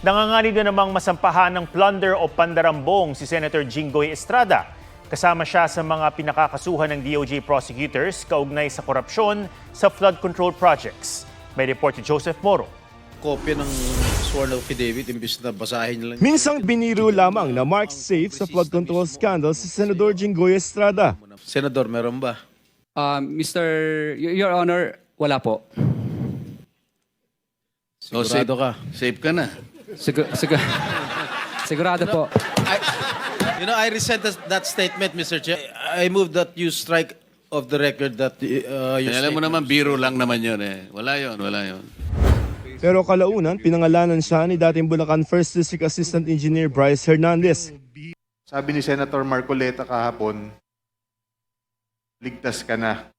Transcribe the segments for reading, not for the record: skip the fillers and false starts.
Nanganganib na namang masampahan ng plunder o pandarambong si Senator Jinggoy Estrada. Kasama siya sa mga pinakakasuhan ng DOJ prosecutors kaugnay sa korupsyon sa flood control projects. May report si Joseph Moro. Kopya ng sworn affidavit imbis na basahin lang. Minsang biniro lamang na mark safe sa flood control scandal si Senador Jinggoy Estrada. Senador, meron ba? Your Honor, wala po. Sigurado ka? Safe ka na. Sigurado po. I resent that statement, Mr. Chair. I move that you strike of the record that your Alam mo naman, biro lang naman yun eh. Wala yun. Pero kalaunan, pinangalanan siya ni dating Bulacan 1st District Assistant Engineer Bryce Hernandez. Sabi ni Senator Marcoleta kahapon, ligtas ka na.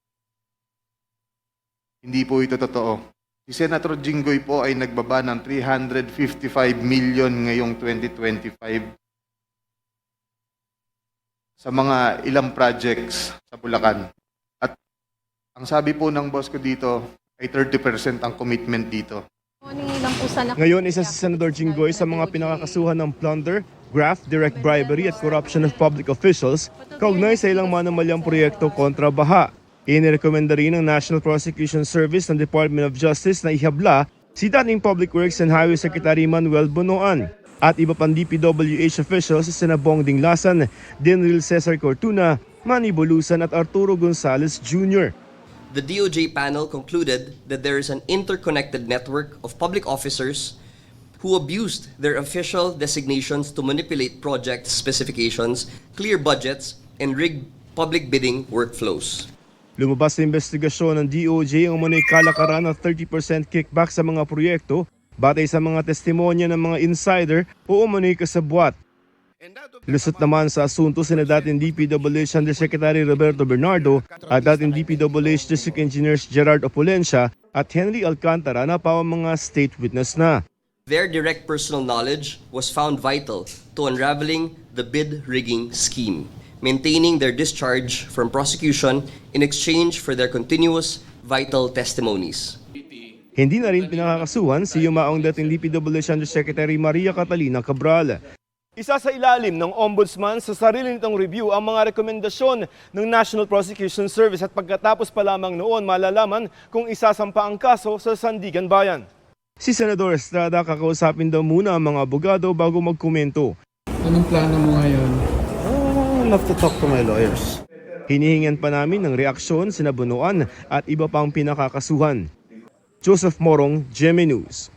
Hindi po ito totoo. Si Senator Jinggoy po ay nagbaba ng 355 million ngayong 2025 sa mga ilang projects sa Bulacan. At ang sabi po ng boss ko dito ay 30% ang commitment dito. Ngayon, isa si Senador Jinggoy sa mga pinakakasuhan ng plunder, graft, direct bribery at corruption of public officials kaugnay sa ilang manumalyang proyekto kontra baha. Inirekomenda rin ng National Prosecution Service ng Department of Justice na ihabla si dating Public Works and Highway Secretary Manuel Bonoan at iba pang DPWH officials sa Bong Dinglasan, Denril Cesar Cortuna, Manny Bolusan at Arturo Gonzalez Jr. The DOJ panel concluded that there is an interconnected network of public officers who abused their official designations to manipulate project specifications, clear budgets, and rig public bidding workflows. Lumabas sa investigasyon ng DOJ ang umano'y kalakaran ng 30% kickback sa mga proyekto batay sa mga testimonya ng mga insider o umano'y kasabwat. Lusot naman sa asunto sina dating DPWH Undersecretary Roberto Bernardo at dating DPWH District Engineers Gerard Opulencia at Henry Alcantara na pawang mga state witness na. Their direct personal knowledge was found vital to unraveling the bid rigging scheme, maintaining their discharge from prosecution in exchange for their continuous vital testimonies. Hindi na rin pinakakasuhan si yumaong dating DPWH Undersecretary Maria Catalina Cabral. Isa sa ilalim ng Ombudsman sa sarili nitong review ang mga rekomendasyon ng National Prosecution Service at pagkatapos pa lamang noon malalaman kung isasampa ang kaso sa Sandigan Bayan. Si Senador Estrada kakausapin daw muna ang mga abogado bago magkomento. Anong plano mo ngayon? I love to talk to my lawyers. Hinihingan pa namin ng reaksyon sina Bonoan at iba pang pinakakasuhan. Joseph Morong, GMA News.